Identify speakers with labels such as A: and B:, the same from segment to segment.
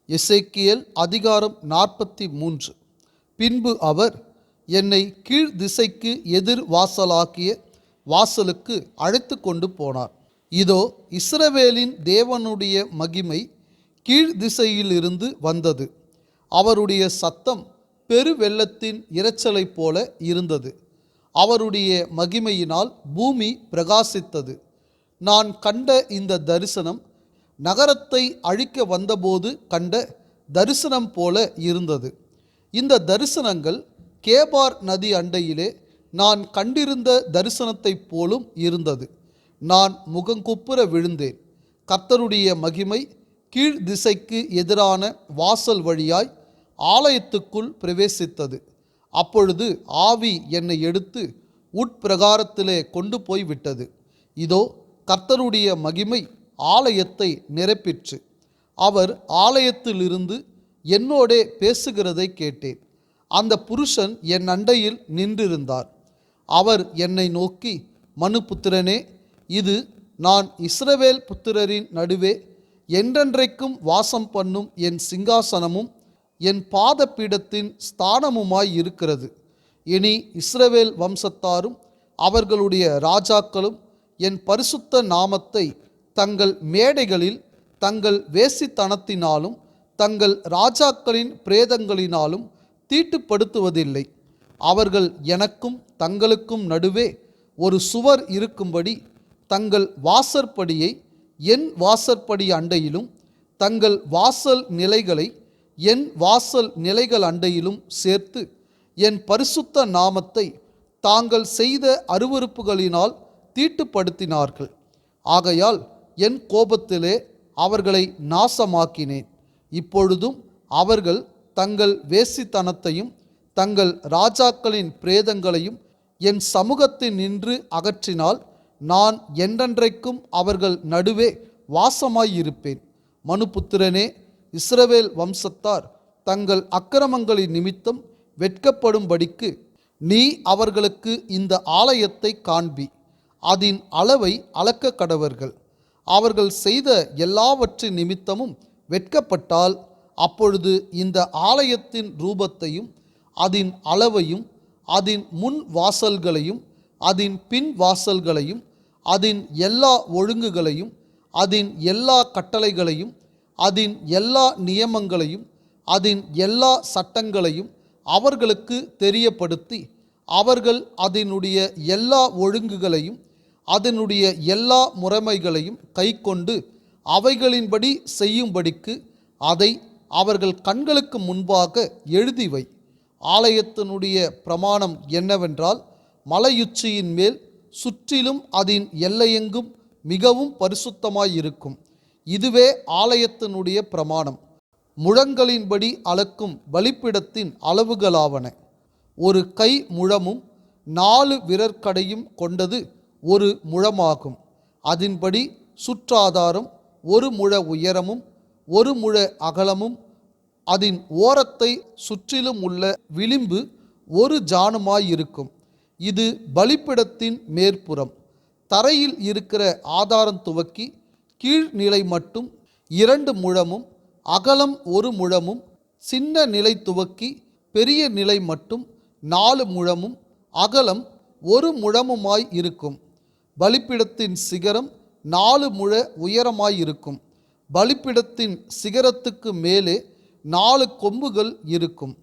A: எசேக்கியேல் அதிகாரம் 43. பின்பு அவர் என்னை கீழ் திசைக்கு எதிர் வாசலாக்கிய வாசலுக்கு அழைத்து கொண்டு போனார். இதோ, இஸ்ரவேலின் தேவனுடைய மகிமை கீழ் திசையிலிருந்து வந்தது. அவருடைய சத்தம் பெருவெள்ளத்தின் இரைச்சலைப் போல இருந்தது. அவருடைய மகிமையினால் பூமி பிரகாசித்தது. நான் கண்ட இந்த தரிசனம் நகரத்தை அழிக்க வந்தபோது கண்ட தரிசனம் போல இருந்தது. இந்த தரிசனங்கள் கேபார் நதி அண்டையிலே நான் கண்டிருந்த தரிசனத்தைப் போலும் இருந்தது. நான் முகங்குப்புற விழுந்தேன். கர்த்தருடைய மகிமை கீழ் திசைக்கு எதிரான வாசல் வழியாய் ஆலயத்துக்குள் பிரவேசித்தது. அப்பொழுது ஆவி என்னை எடுத்து உட்பிரகாரத்திலே கொண்டு போய் விட்டது. இதோ, கர்த்தருடைய மகிமை ஆலயத்தை நிரப்பிற்று. அவர் ஆலயத்திலிருந்து என்னோடே பேசுகிறதை கேட்டேன். அந்த புருஷன் என் அண்டையில் நின்றிருந்தார். அவர் என்னை நோக்கி, மனுபுத்திரனே, இது நான் இஸ்ரவேல் புத்திரரின் நடுவே என்றென்றைக்கும் வாசம் பண்ணும் என் சிங்காசனமும் என் பாதபீடத்தின் ஸ்தானமுமாய் இருக்கிறது. இனி இஸ்ரவேல் வம்சத்தாரும் அவர்களுடைய ராஜாக்களும் என் பரிசுத்த நாமத்தை தங்கள் மேடைகளில் தங்கள் வேசித்தனத்தினாலும் தங்கள் ராஜாக்களின் பிரேதங்களினாலும் தீட்டுப்படுத்துவதில்லை. அவர்கள் எனக்கும் தங்களுக்கும் நடுவே ஒரு சுவர் இருக்கும்படி தங்கள் வாசற்படியை என் வாசற்படி அண்டையிலும் தங்கள் வாசல் நிலைகளை என் வாசல் நிலைகள் அண்டையிலும் சேர்த்து என் பரிசுத்த நாமத்தை தாங்கள் செய்த அருவருப்புகளினால் தீட்டுப்படுத்தினார்கள். ஆகையால் என் கோபத்திலே அவர்களை நாசமாக்கினேன். இப்பொழுதும் அவர்கள் தங்கள் வேசித்தனத்தையும் தங்கள் ராஜாக்களின் பிரேதங்களையும் என் சமூகத்தில் நின்று அகற்றினால் நான் என்றென்றைக்கும் அவர்கள் நடுவே வாசமாயிருப்பேன். மனுபுத்திரனே, இஸ்ரவேல் வம்சத்தார் தங்கள் அக்கிரமங்களின் நிமித்தம் வெட்கப்படும்படிக்கு நீ அவர்களுக்கு இந்த ஆலயத்தை காண்பி. அதன் அளவை அளக்க கடவர்கள். அவர்கள் செய்த எல்லாவற்றின் நிமித்தமும் வெட்கப்பட்டால் அப்பொழுது இந்த ஆலயத்தின் ரூபத்தையும் அதன் அளவையும் அதன் முன் வாசல்களையும் அதன் பின் வாசல்களையும் அதன் எல்லா ஒழுங்குகளையும் அதன் எல்லா கட்டளைகளையும் அதன் எல்லா நியமங்களையும் அதன் எல்லா சட்டங்களையும் அவர்களுக்கு தெரியப்படுத்தி அவர்கள் அதனுடைய எல்லா ஒழுங்குகளையும் அதனுடைய எல்லா முறைமைகளையும் கைக்கொண்டு அவைகளின்படி செய்யும்படிக்கு அதை அவர்கள் கண்களுக்கு முன்பாக எழுதிவை. ஆலயத்தினுடைய பிரமாணம் என்னவென்றால், மலையுச்சியின் மேல் சுற்றிலும் அதன் எல்லையெங்கும் மிகவும் பரிசுத்தமாயிருக்கும். இதுவே ஆலயத்தினுடைய பிரமாணம். முழங்களின்படி அளக்கும் பலிப்பிடத்தின் அளவுகளாவன. ஒரு கை முழமும் 4 விரற்கடையும் கொண்டது ஒரு முழமாகும். அதன்படி சுற்றாதாரம் 1 முழ உயரமும் 1 முழ அகலமும் அதன் ஓரத்தை சுற்றிலும் உள்ள விளிம்பு 1 ஜானுமாயிருக்கும். இது பலிப்பிடத்தின் மேற்புறம். தரையில் இருக்கிற ஆதாரம் துவக்கி கீழ்நிலை மட்டும் 2 முழமும் அகலம் 1 முழமும் சின்ன நிலை துவக்கி பெரிய நிலை மட்டும் 4 முழமும் அகலம் 1 முழமுமாய் இருக்கும். பலிப்பிடத்தின் சிகரம் 4 முழ உயரமாயிருக்கும். பலிப்பிடத்தின் சிகரத்துக்கு மேலே 4 கொம்புகள் இருக்கும்.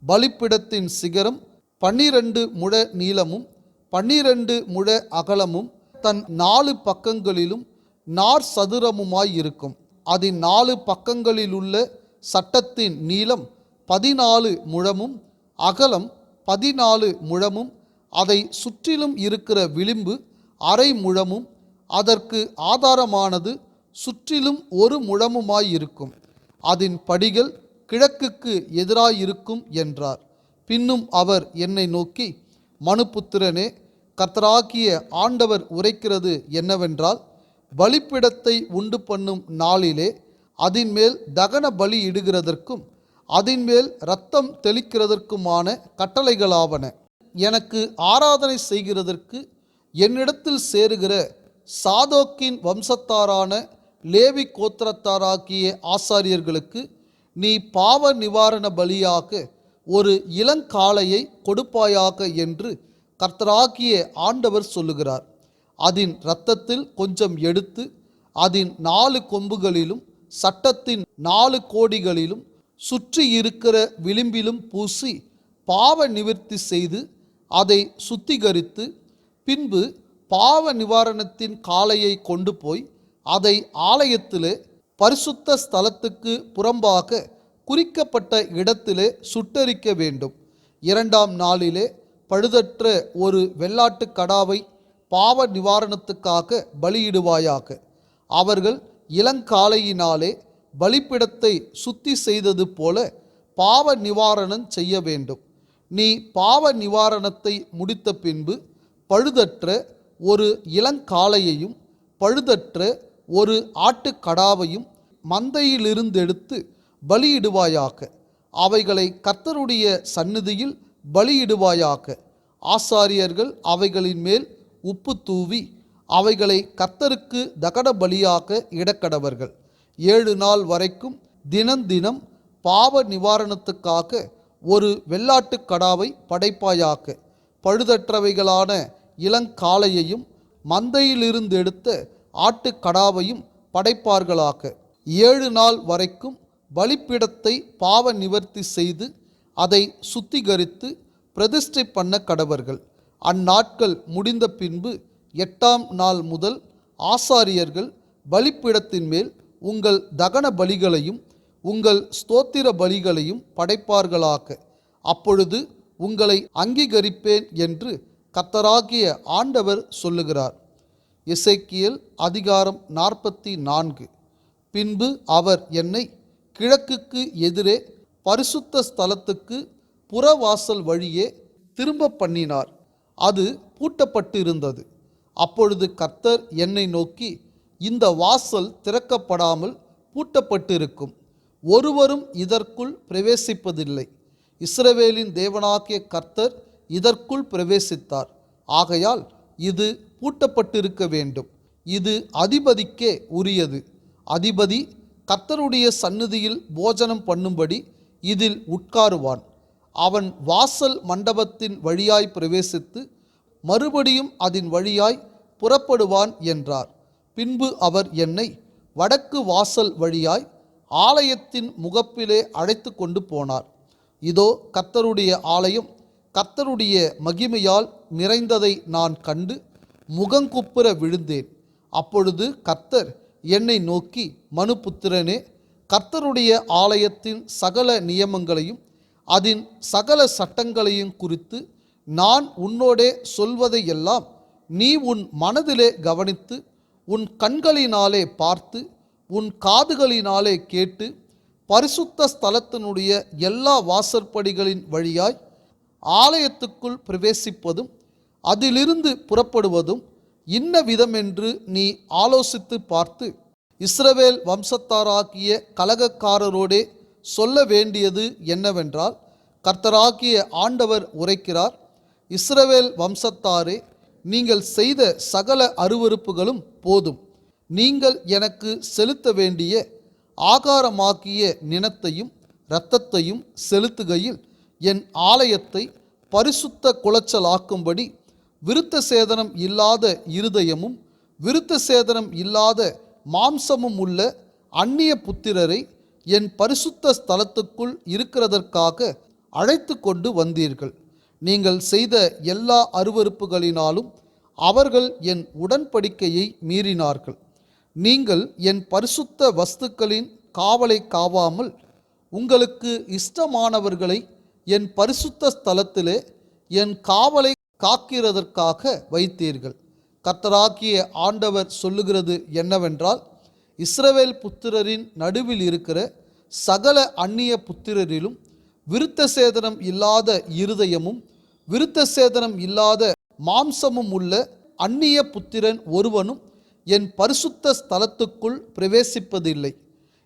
A: பலிப்பிடத்தின் சிகரம் 12 முழ நீளமும் 12 முழ அகலமும் தன் 4 பக்கங்களிலும் நார் சதுரமுமாயிருக்கும். அதன் 4 பக்கங்களிலுள்ள சட்டத்தின் நீளம் 14 முழமும் அகலம் 14 முழமும் அதை சுற்றிலும் இருக்கிற விளிம்பு 1/2 முழமும் அதற்கு ஆதாரமானது சுற்றிலும் 1 முழமுமாயிருக்கும். அதன் படிகள் கிழக்குக்கு எதிராயிருக்கும் என்றார். பின்னும் அவர் என்னை நோக்கி, மனுபுத்திரனே, கர்த்தராகிய ஆண்டவர் உரைக்கிறது என்னவென்றால், பலிப்பிடத்தை உண்டு பண்ணும் நாளிலே அதின்மேல் தகன பலி இடுகிறதற்கும் அதின்மேல் இரத்தம் தெளிக்கிறதற்குமான கட்டளைகளாவன. எனக்கு ஆராதனை செய்கிறதற்கு என்னிடத்தில் சேருகிற சாதோக்கின் வம்சத்தாரான லேவி கோத்திரத்தாராகிய ஆசாரியர்களுக்கு நீ பாவ நிவாரண பலியாக ஒரு இளங்காளையை கொடுப்பாயாக என்று கர்த்தராகிய ஆண்டவர் சொல்லுகிறார். அதன் இரத்தத்தில் கொஞ்சம் எடுத்து அதன் 4 கொம்புகளிலும் சட்டத்தின் 4 கோடிகளிலும் சுற்றி இருக்கிற விளிம்பிலும் பூசி பாவ நிவிர்த்தி செய்து அதை சுத்திகரித்து, பின்பு பாவ நிவாரணத்தின் காளையை கொண்டு போய் அதை ஆலயத்திலே பரிசுத்த ஸ்தலத்துக்கு புறம்பாக குறிக்கப்பட்ட இடத்திலே சுட்டெரிக்க வேண்டும். 2ஆம் நாளிலே பழுதற்ற ஒரு வெள்ளாட்டு கடாவை பாவ நிவாரணத்துக்காக பலியிடுவாயாக. அவர்கள் இளங்காளையினாலே பலிப்பிடத்தை சுத்தி செய்தது போல பாவ நிவாரணம் செய்ய வேண்டும். நீ பாவ நிவாரணத்தை முடித்த பின்பு பழுதற்ற ஒரு இளங்காளையையும் பழுதற்ற ஒரு ஆட்டுக்கடாவையும் மந்தையிலிருந்தெடுத்து பலியிடுவாயாக. அவைகளை கர்த்தருடைய சந்நிதியில் பலியிடுவாயாக. ஆசாரியர்கள் அவைகளின் மேல் உப்பு தூவி அவைகளை கர்த்தருக்கு தகன பலியாக இடக்கடவர்கள். 7 நாள் வரைக்கும் தினம் பாவ நிவாரணத்துக்காக ஒரு வெள்ளாட்டு கடாவை படைப்பாயாக. பழுதற்றவைகளான இளங்காளையையும் மந்தையிலிருந்து எடுத்த ஆட்டுக்கடாவையும் படைப்பார்களாக. 7 நாள் வரைக்கும் பலிப்பிடத்தை பாவ நிவர்த்தி செய்து அதை சுத்திகரித்து பிரதிஷ்டை பண்ண கடவர்கள். அந்நாட்கள் முடிந்த பின்பு 8ஆம் நாள் முதல் ஆசாரியர்கள் பலிப்பிடத்தின் மேல் உங்கள் தகன பலிகளையும் உங்கள் ஸ்தோத்திர பலிகளையும் படைப்பார்களாக. அப்பொழுது உங்களை அங்கீகரிப்பேன் என்று கர்த்தராகிய ஆண்டவர் சொல்லுகிறார். எசேக்கியேல் அதிகாரம் 44. பின்பு அவர் என்னை கிழக்குக்கு எதிரே பரிசுத்த ஸ்தலத்துக்கு புறவாசல் வழியே திரும்ப பண்ணினார். அது பூட்டப்பட்டிருந்தது. அப்பொழுது கர்த்தர் என்னை நோக்கி, இந்த வாசல் திறக்கப்படாமல் பூட்டப்பட்டிருக்கும், ஒருவரும் இதற்குள் பிரவேசிப்பதில்லை. இஸ்ரவேலின் தேவனாகிய கர்த்தர் இதற்குள் பிரவேசித்தார். ஆகையால் இது பூட்டப்பட்டிருக்க வேண்டும். இது அதிபதிக்கே உரியது. அதிபதி கர்த்தருடைய சந்நிதியில் போஜனம் பண்ணும்படி இதில் உட்காருவான். அவன் வாசல் மண்டபத்தின் வழியாய் பிரவேசித்து மறுபடியும் அதன் வழியாய் புறப்படுவான் என்றார். பின்பு அவர் என்னை வடக்கு வாசல் வழியாய் ஆலயத்தின் முகப்பிலே அழைத்து கொண்டு போனார். இதோ கர்த்தருடைய ஆலயம் கர்த்தருடைய மகிமையால் நிறைந்ததை நான் கண்டு முகங்குப்புற விழுந்தேன். அப்பொழுது கர்த்தர் என்னை நோக்கி, மனுபுத்திரனே, கர்த்தருடைய ஆலயத்தின் சகல நியமங்களையும் அதன் சகல சட்டங்களையும் குறித்து நான் உன்னோடே சொல்வதையெல்லாம் நீ உன் மனதிலே கவனித்து உன் கண்களினாலே பார்த்து உன் காதுகளினாலே கேட்டு பரிசுத்த ஸ்தலத்தினுடைய எல்லா வாசற்படிகளின் வழியாய் ஆலயத்துக்குள் பிரவேசிப்பதும் அதிலிருந்து புறப்படுவதும் இன்ன விதமென்று நீ ஆலோசித்து பார்த்து இஸ்ரவேல் வம்சத்தாராகிய கலகக்காரரோடே சொல்ல வேண்டியது என்னவென்றால், கர்த்தராகிய ஆண்டவர் உரைக்கிறார், இஸ்ரவேல் வம்சத்தாரே, நீங்கள் செய்த சகல அருவருப்புகளும் போதும். நீங்கள் எனக்கு செலுத்த வேண்டிய ஆகாரமாக்கிய நினத்தையும் இரத்தத்தையும் செலுத்துகையில் என் ஆலயத்தை பரிசுத்த குலைச்சலாக்கும்படி விருத்த சேதனம் இல்லாத இருதயமும் விருத்த சேதனம் இல்லாத மாம்சமும் உள்ள அந்நிய புத்திரரை என் பரிசுத்த ஸ்தலத்துக்குள் இருக்கிறதற்காக அழைத்து கொண்டு வந்தீர்கள். நீங்கள் செய்த எல்லா அருவருப்புகளினாலும் அவர்கள் என் உடன்படிக்கையை மீறினார்கள். நீங்கள் என் பரிசுத்த வஸ்துக்களின் காவலை காவாமல் உங்களுக்கு இஷ்டமானவர்களை என் பரிசுத்த ஸ்தலத்திலே என் காவலை காக்கிறதற்காக வைத்தீர்கள். கர்த்தராகிய ஆண்டவர் சொல்லுகிறது என்னவென்றால், இஸ்ரவேல் புத்திரரின் நடுவில் இருக்கிற சகல அந்நிய புத்திரரிலும் விருத்த சேதனம் இல்லாத இருதயமும் விருத்த சேதனம் இல்லாத மாம்சமும் உள்ள அந்நிய புத்திரன் ஒருவனும் என் பரிசுத்த ஸ்தலத்துக்குள் பிரவேசிப்பதில்லை.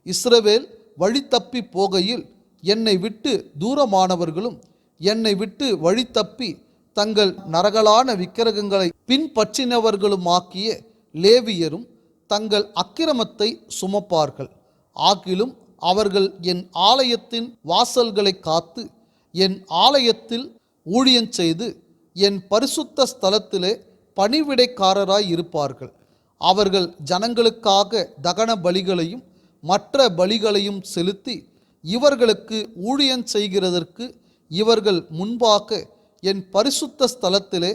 A: இஸ்ரவேல் வழி தப்பி போகையில் என்னை விட்டு தூரமானவர்களும் என்னை விட்டு வழி தப்பி தங்கள் நரகலான விக்கிரகங்களை பின்பற்றினவர்களுமாக்கிய லேவியரும் தங்கள் அக்கிரமத்தை சுமப்பார்கள். ஆகிலும் அவர்கள் என் ஆலயத்தின் வாசல்களை காத்து என் ஆலயத்தில் ஊழியம் செய்து என் பரிசுத்த ஸ்தலத்திலே பணிவிடைக்காரராய் இருப்பார்கள். அவர்கள் ஜனங்களுக்காக தகன பலிகளையும் மற்ற பலிகளையும் செலுத்தி இவர்களுக்கு ஊழியம் செய்கிறதற்கு இவர்கள் முன்பாக என் பரிசுத்த ஸ்தலத்திலே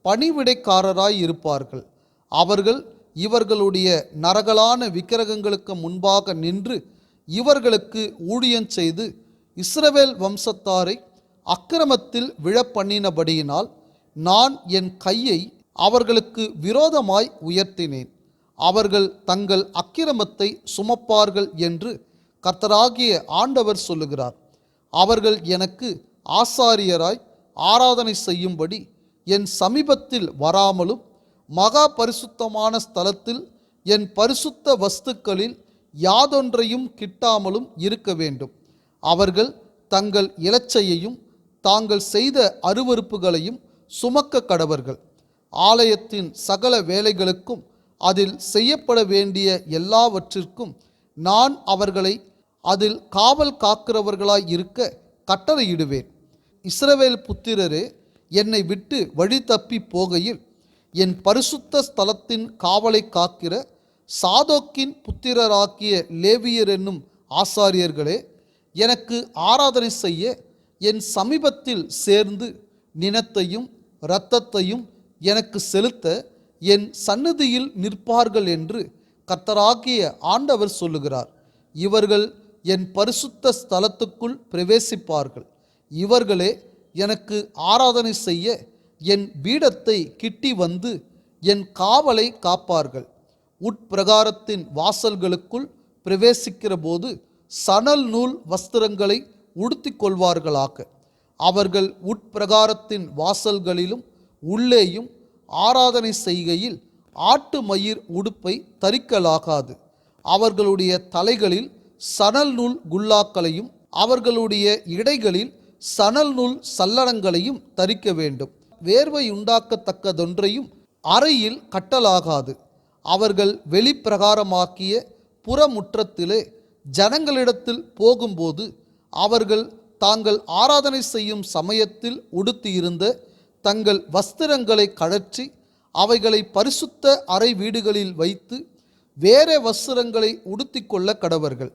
A: பணிவிடைக்காரராய் இருப்பார்கள். அவர்கள் இவர்களுடைய நரகலான விக்கிரகங்களுக்கு முன்பாக நின்று இவர்களுக்கு ஊழியம் செய்து இஸ்ரவேல் வம்சத்தாரை அக்கிரமத்தில் விழப்பண்ணினபடியினால் நான் என் கையை அவர்களுக்கு விரோதமாய் உயர்த்தினேன். அவர்கள் தங்கள் அக்கிரமத்தை சுமப்பார்கள் என்று கர்த்தராகிய ஆண்டவர் சொல்லுகிறார். அவர்கள் எனக்கு ஆசாரியராய் ஆராதனை செய்யும்படி என் சமீபத்தில் வராமலும் மகா பரிசுத்தமான ஸ்தலத்தில் என் பரிசுத்த வஸ்துக்களில் யாதொன்றையும் கிட்டாமலும் இருக்க வேண்டும். அவர்கள் தங்கள் இலச்சையையும் தாங்கள் செய்த அருவருப்புகளையும் சுமக்க கடவர்கள். ஆலயத்தின் சகல வேலைகளுக்கும் அதில் செய்யப்பட வேண்டிய எல்லாவற்றிற்கும் நான் அவர்களை அதில் காவல் காக்கிறவர்களாய் இருக்க கட்டளையிடுவேன். இஸ்ரவேல் புத்திரரே, என்னை விட்டு வழி தப்பி போகையில் என் பரிசுத்த ஸ்தலத்தின் காவலை காக்கிற சாதோக்கின் புத்திரராக்கிய லேவியர் என்னும் ஆசாரியர்களே, எனக்கு ஆராதனை செய்ய என் சமீபத்தில் சேர்ந்து நினத்தையும் இரத்தத்தையும் எனக்கு செலுத்த என் சந்நிதியில் நிற்பார்கள் என்று கர்த்தராகிய ஆண்டவர் சொல்லுகிறார். இவர்கள் என் பரிசுத்த ஸ்தலத்துக்குள் பிரவேசிப்பார்கள். இவர்களே எனக்கு ஆராதனை செய்ய என் பீடத்தை கிட்டி வந்து என் காவலை காப்பார்கள். உட்பிரகாரத்தின் வாசல்களுக்குள் பிரவேசிக்கிற போது சணல் நூல் வஸ்திரங்களை உடுத்தி கொள்வார்களாக. அவர்கள் உட்பிரகாரத்தின் வாசல்களிலும் உள்ளேயும் ஆராதனை செய்கையில் ஆட்டு மயிர் உடுப்பை தரிக்கலாகாது. அவர்களுடைய தலைகளில் சணல் நூல் குல்லாக்களையும் அவர்களுடைய இடைகளில் சணல் நூல் சல்லடங்களையும் தரிக்க வேண்டும். வேர்வை உண்டாக்கத்தக்கதொன்றையும் அறையில் கட்டலாகாது. அவர்கள் வெளிப்பிரகாரமாக்கிய புறமுற்றத்திலே ஜனங்களிடத்தில் போகும்போது அவர்கள் தாங்கள் ஆராதனை செய்யும் சமயத்தில் உடுத்தியிருந்த தங்கள் வஸ்திரங்களை கழற்றி அவைகளை பரிசுத்த அறை வீடுகளில் வைத்து வேறே வஸ்திரங்களை உடுத்தி கொள்ள கடவர்கள்.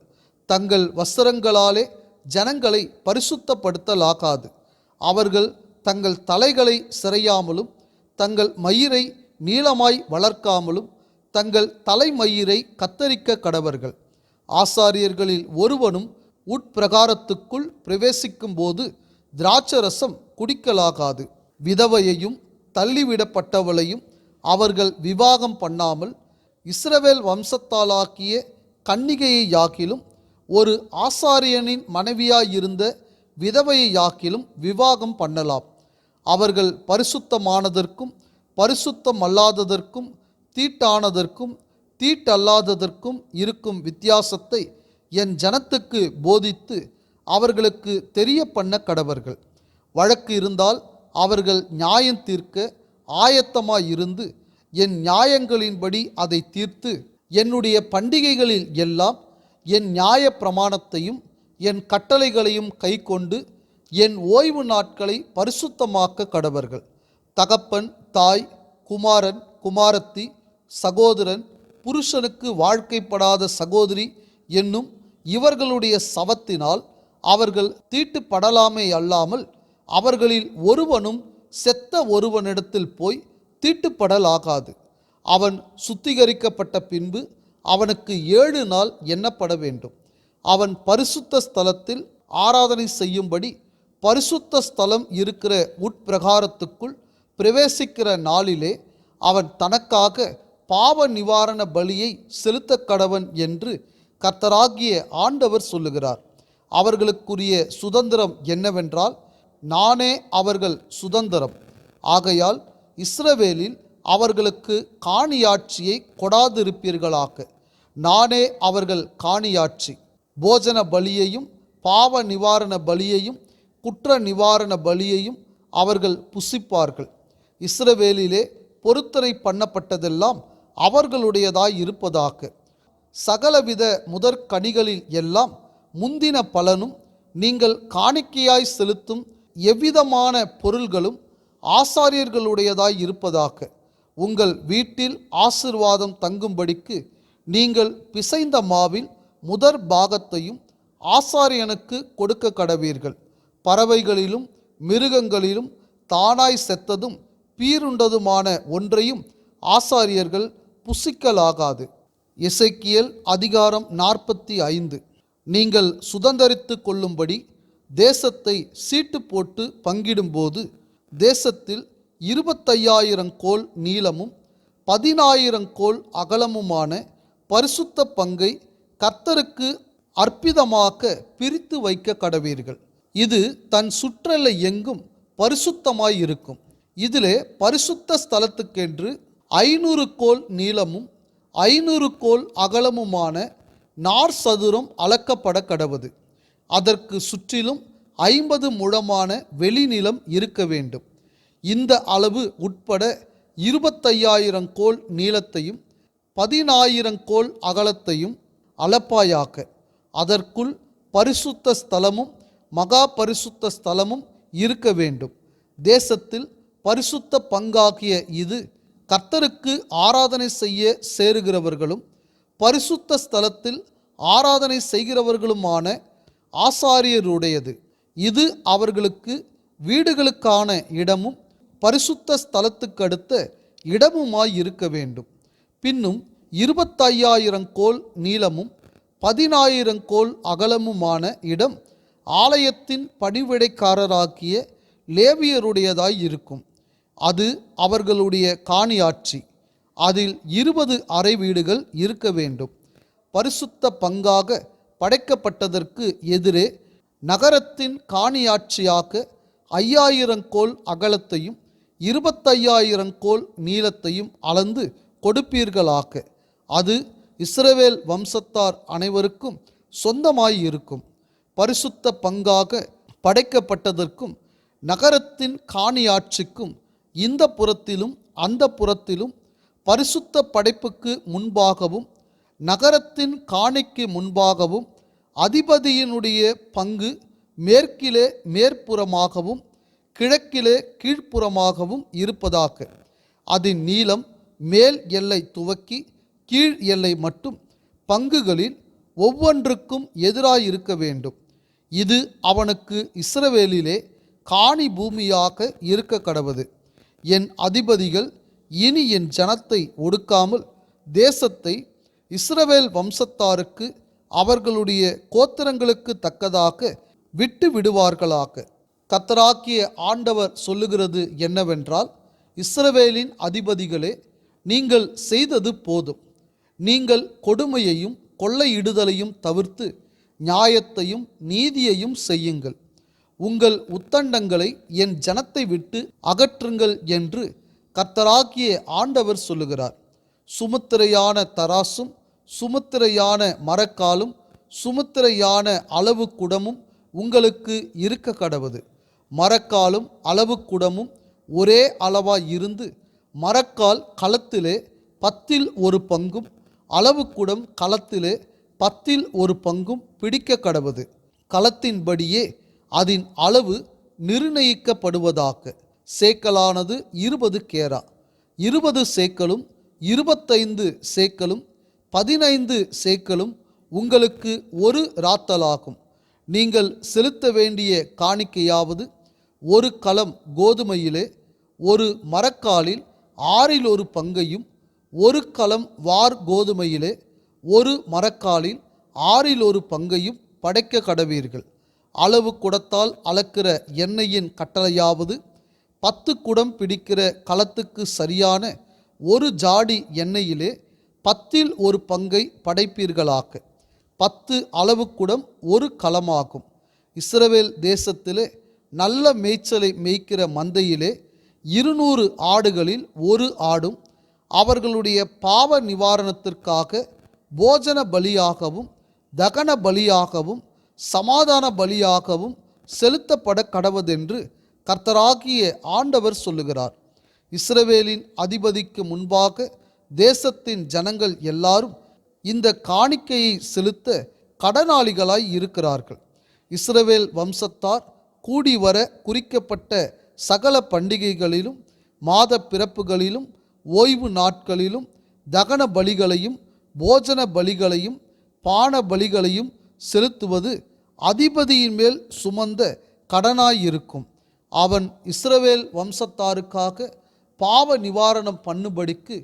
A: தங்கள் வஸ்திரங்களாலே ஜனங்களை பரிசுத்தப்படுத்தலாகாது. அவர்கள் தங்கள் தலைகளை சிறையாமலும் தங்கள் மயிரை நீளமாய் வளர்க்காமலும் தங்கள் தலைமயிரை கத்தரிக்க கடவர்கள். ஆசாரியர்களில் ஒருவனும் உட்பிரகாரத்துக்குள் பிரவேசிக்கும் போது திராட்சரசம் குடிக்கலாகாது. விதவையையும் தள்ளிவிடப்பட்டவளையும் அவர்கள் விவாகம் பண்ணாமல் இஸ்ரவேல் வம்சத்தாலாக்கிய கன்னிகையை யாக்கிலும் ஒரு ஆசாரியனின் மனைவியாயிருந்த விதவையை யாக்கிலும் விவாகம் பண்ணலாம். அவர்கள் பரிசுத்தமானதற்கும் பரிசுத்தமல்லாததற்கும் தீட்டானதற்கும் தீட்டல்லாததற்கும் இருக்கும் வித்தியாசத்தை என் ஜனத்துக்கு போதித்து அவர்களுக்கு தெரிய பண்ண கடவர்கள். வழக்கு இருந்தால் அவர்கள் நியாயம் தீர்க்க ஆயத்தமாயிருந்து என் நியாயங்களின்படி அதை தீர்த்து என்னுடைய பண்டிகைகளில் எல்லாம் என் நியாய பிரமாணத்தையும் என் கட்டளைகளையும் கைக்கொண்டு என் ஓய்வு நாட்களை பரிசுத்தமாக்க கடவர்கள். தகப்பன், தாய், குமாரன், குமாரத்தி, சகோதரன், புருஷனுக்கு வாழ்க்கைப்படாத சகோதரி என்னும் இவர்களுடைய சவத்தினால் அவர்கள் தீட்டுப்படலாமே அல்லாமல் அவர்களில் ஒருவனும் செத்த ஒருவனிடத்தில் போய் தீட்டுப்படலாகாது. அவன் சுத்திகரிக்கப்பட்ட பின்பு அவனுக்கு 7 நாள் எண்ணப்பட வேண்டும். அவன் பரிசுத்த ஸ்தலத்தில் ஆராதனை செய்யும்படி பரிசுத்த ஸ்தலம் இருக்கிற உட்பிரகாரத்துக்குள் பிரவேசிக்கிற நாளிலே அவன் தனக்காக பாவ நிவாரண பலியை செலுத்த கடவன் என்று கர்த்தராகிய ஆண்டவர் சொல்லுகிறார். அவர்களுக்குரிய சுதந்திரம் என்னவென்றால் நானே அவர்கள் சுதந்திரம். ஆகையால் இஸ்ரவேலில் அவர்களுக்கு காணியாட்சியை கொடாதிருப்பீர்களாக. நானே அவர்கள் காணியாட்சி. போஜன பலியையும் பாவ நிவாரண பலியையும் குற்ற நிவாரண பலியையும் அவர்கள் புசிப்பார்கள். இஸ்ரவேலிலே பொருத்தனை பண்ணப்பட்டதெல்லாம் அவர்களுடையதாய் இருப்பதாக. சகலவித முதற்கனிகளில் எல்லாம் முந்தின பலனும் நீங்கள் காணிக்கையாய் செலுத்தும் எவ்விதமான பொருள்களும் ஆசாரியர்களுடையதாய் இருப்பதாக. உங்கள் வீட்டில் ஆசீர்வாதம் தங்கும்படிக்கு நீங்கள் பிசைந்த மாவில் முதற் பாகத்தையும் ஆசாரியனுக்கு கொடுக்க கடவீர்கள். பறவைகளிலும் மிருகங்களிலும் தானாய் செத்ததும் பீருண்டதுமான ஒன்றையும் ஆசாரியர்கள் புசிக்கலாகாது. எசேக்கியேல் அதிகாரம் 45. நீங்கள் சுதந்தரித்து கொள்ளும்படி தேசத்தை சீட்டு போட்டு பங்கிடும்போது தேசத்தில் 25,000 கோல் நீளமும் 10,000 கோல் அகலமுமான பரிசுத்த பங்கை கர்த்தருக்கு அற்பிதமாக பிரித்து வைக்க கடவீர்கள். இது தன் சுற்றலை எங்கும் பரிசுத்தமாயிருக்கும். இதிலே பரிசுத்த ஸ்தலத்துக்கென்று 500 கோல் நீளமும் 500 கோல் அகலமுமான நார் சதுரம் அளக்கப்பட கடவது. அதற்கு சுற்றிலும் 50 முழமான வெளிநிலம் இருக்க வேண்டும். இந்த அளவு உட்பட 25,000 கோல் நீளத்தையும் 10,000 கோல் அகலத்தையும் அளப்பாயாக. அதற்குள் பரிசுத்த ஸ்தலமும் மகா பரிசுத்த ஸ்தலமும் இருக்க வேண்டும். தேசத்தில் பரிசுத்த பங்காகிய இது கர்த்தருக்கு ஆராதனை செய்ய சேருகிறவர்களும் பரிசுத்த ஸ்தலத்தில் ஆராதனை செய்கிறவர்களுமான ஆசாரியருடையது. இது அவர்களுக்கு வீடுகளுக்கான இடமும் பரிசுத்த ஸ்தலத்துக்கடுத்த இடமுமாய் இருக்க வேண்டும். பின்னும் 25,000 கோல் நீளமும் 10,000 கோல் அகலமுமான இடம் ஆலயத்தின் பணிவிடைக்காரராகிய லேவியருடையதாய் இருக்கும். அது அவர்களுடைய காணியாட்சி. அதில் 20 அறை வீடுகள் இருக்க வேண்டும். பரிசுத்த பங்காக படைக்கப்பட்டதற்கு எதிரே நகரத்தின் காணியாட்சியாக 5,000 கோல் அகலத்தையும் 25,000 கோல் நீளத்தையும் அளந்து கொடுப்பீர்களாக. அது இஸ்ரவேல் வம்சத்தார் அனைவருக்கும் சொந்தமாயிருக்கும். பரிசுத்த பங்காக படைக்கப்பட்டதற்கும் நகரத்தின் காணியாட்சிக்கும் இந்த புறத்திலும் அந்த புறத்திலும் பரிசுத்த படைப்புக்கு முன்பாகவும் நகரத்தின் காணிக்கு முன்பாகவும் அதிபதியினுடைய பங்கு மேற்கிலே மேற்புறமாகவும் கிழக்கிலே கீழ்ப்புறமாகவும் இருப்பதாக. அதன் நீளம் மேல் எல்லை துவக்கி கீழ் எல்லை மட்டும் பங்குகளில் ஒவ்வொன்றுக்கும் எதிராயிருக்க வேண்டும். இது அவனுக்கு இஸ்ரவேலிலே காணி பூமியாக இருக்க கடவது. என் அதிபதிகள் இனி என் ஜனத்தை ஒடுக்காமல் தேசத்தை இஸ்ரவேல் வம்சத்தாருக்கு அவர்களுடைய கோத்திரங்களுக்கு தக்கதாக விட்டு விடுவார்களாக. கர்த்தராகிய ஆண்டவர் சொல்லுகிறது என்னவென்றால், இஸ்ரவேலின் அதிபதிகளே, நீங்கள் செய்தது போதும். நீங்கள் கொடுமையையும் கொள்ளையிடுதலையும் தவிர்த்து நியாயத்தையும் நீதியையும் செய்யுங்கள். உங்கள் உத்தண்டங்களை என் ஜனத்தை விட்டு அகற்றுங்கள் என்று கர்த்தராகிய ஆண்டவர் சொல்லுகிறார். சுமுத்திரையான தராசும் சுமுத்திரையான மரக்காலும் சுமுத்திரையான அளவு குடமும் உங்களுக்கு இருக்க கடவது. மரக்காலும் அளவு குடமும் ஒரே அளவாய் இருந்து மரக்கால் களத்திலே 10 1 பங்கும் அளவு குடம் களத்திலே 10 1 பங்கும் பிடிக்க கடவது. களத்தின்படியே அதன் அளவு நிர்ணயிக்கப்படுவதாக. சேக்கலானது 20 கேரா. 20 சேக்கலும் 25 சேக்கலும் 15 சேக்கலும் உங்களுக்கு ஒரு ராத்தலாகும். நீங்கள் செலுத்த வேண்டிய காணிக்கையாவது, ஒரு கலம் கோதுமையிலே ஒரு மரக்காலில் 6 1 பங்கையும், ஒரு கலம் வார் கோதுமையிலே ஒரு மரக்காலில் 6 1 பங்கையும் படைக்க கடவீர்கள். அளவு குடத்தால் அளக்கிற எண்ணெயின் கட்டளையாவது, 10 குடம் பிடிக்கிற களத்துக்கு சரியான ஒரு ஜாடி எண்ணெயிலே 10 1 பங்கை படைப்பீர்களாக. 10 அளவு குடம் ஒரு களமாகும். இஸ்ரவேல் தேசத்திலே நல்ல மேய்ச்சலை மேய்க்கிற மந்தையிலே 200 ஆடுகளில் ஒரு ஆடும் அவர்களுடைய பாவ நிவாரணத்திற்காக போஜன பலியாகவும் தகன பலியாகவும் சமாதான பலியாகவும் செலுத்தப்பட கடவதென்று கர்த்தராகிய ஆண்டவர் சொல்லுகிறார். இஸ்ரவேலின் அதிபதிக்கு முன்பாக தேசத்தின் ஜனங்கள் எல்லாரும் இந்த காணிக்கையை செலுத்த கடனாளிகளாய் இருக்கிறார்கள். இஸ்ரவேல் வம்சத்தார் கூடி வர குறிக்கப்பட்ட சகல பண்டிகைகளிலும் மாத பிறப்புகளிலும் ஓய்வு நாட்களிலும் தகன பலிகளையும் போஜன பலிகளையும் பான பலிகளையும் செலுத்துவது அதிபதியின் மேல் சுமந்த கடனாயிருக்கும். அவன் இஸ்ரவேல் வம்சத்தாருக்காக பாவ நிவாரணம் பண்ணும்படிக்கு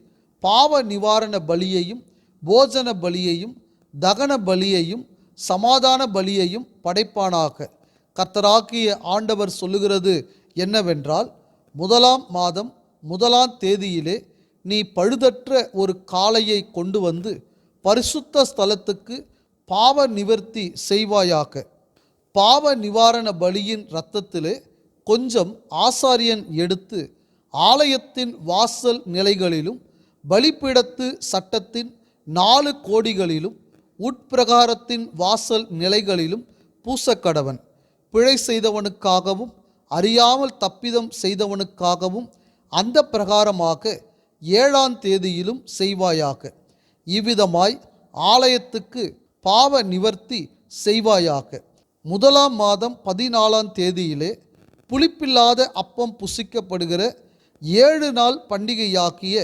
A: பாவ நிவாரண பலியையும் போஜன பலியையும் தகன பலியையும் சமாதான பலியையும் படைப்பானாக. கர்த்தராகிய ஆண்டவர் சொல்லுகிறது என்னவென்றால், 1ஆம் மாதம் 1ஆம் தேதியிலே நீ பழுதற்ற ஒரு காளையை கொண்டு வந்து பரிசுத்த ஸ்தலத்துக்கு பாவ நிவர்த்தி செய்வாயாக. பாவ நிவாரண பலியின் இரத்தத்திலே கொஞ்சம் ஆசாரியன் எடுத்து ஆலயத்தின் வாசல் நிலைகளிலும் பலிபீடத்து சட்டத்தின் 4 கோடிகளிலும் உட்பிரகாரத்தின் வாசல் நிலைகளிலும் பூசக்கடவன். பிழை செய்தவனுக்காகவும் அறியாமல் தப்பிதம் செய்தவனுக்காகவும் அந்த பிரகாரமாக 7ஆம் தேதியிலும் செய்வாயாக. இவ்விதமாய் ஆலயத்துக்கு பாவ நிவர்த்தி செய்வாயாக. 1ஆம் மாதம் 14ஆம் தேதியிலே புளிப்பில்லாத அப்பம் புசிக்கப்படுகிற 7 நாள் பண்டிகையாக்கிய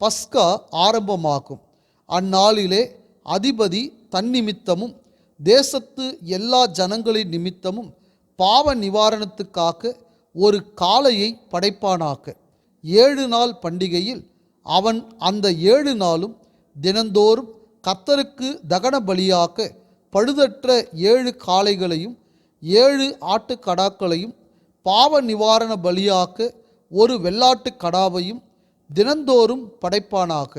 A: பஸ்கா ஆரம்பமாகும். அந்நாளிலே அதிபதி தன்னிமித்தமும் தேசத்து எல்லா ஜனங்களின் நிமித்தமும் பாவ நிவாரணத்துக்காக ஒரு காளையை படைப்பானாக. 7 நாள் பண்டிகையில் அவன் அந்த 7 நாளும் தினந்தோறும் கர்த்தருக்கு தகன பலியாக பழுதற்ற 7 காளைகளையும் 7 ஆட்டுக்கடாக்களையும் பாவ நிவாரண பலியாக ஒரு வெள்ளாட்டு கடாவையும் தினந்தோறும் படைப்பானாக.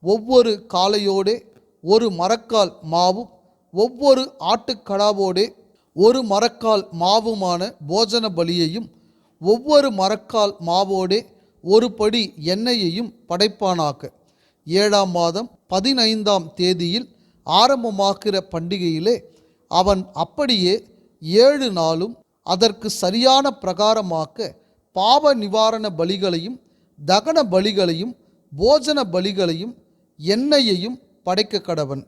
A: ஒவ்வொரு காளையோடே ஒரு மரக்கால் மாவும் ஒவ்வொரு ஆட்டுக்கடாவோடே ஒரு மரக்கால் மாவுமான போஜன பலியையும் ஒவ்வொரு மரக்கால் மாவோடே ஒரு படி எண்ணெயையும் படைப்பானாக. 7ஆம் மாதம் 15ஆம் தேதியில் ஆரம்பமாகிற பண்டிகையிலே அவன் அப்படியே 7 நாளும் அதற்கு சரியான பிரகாரமாக பாவ நிவாரண பலிகளையும் தகன பலிகளையும் போஜன பலிகளையும் எண்ணெயையும் படைக்க கடவன்.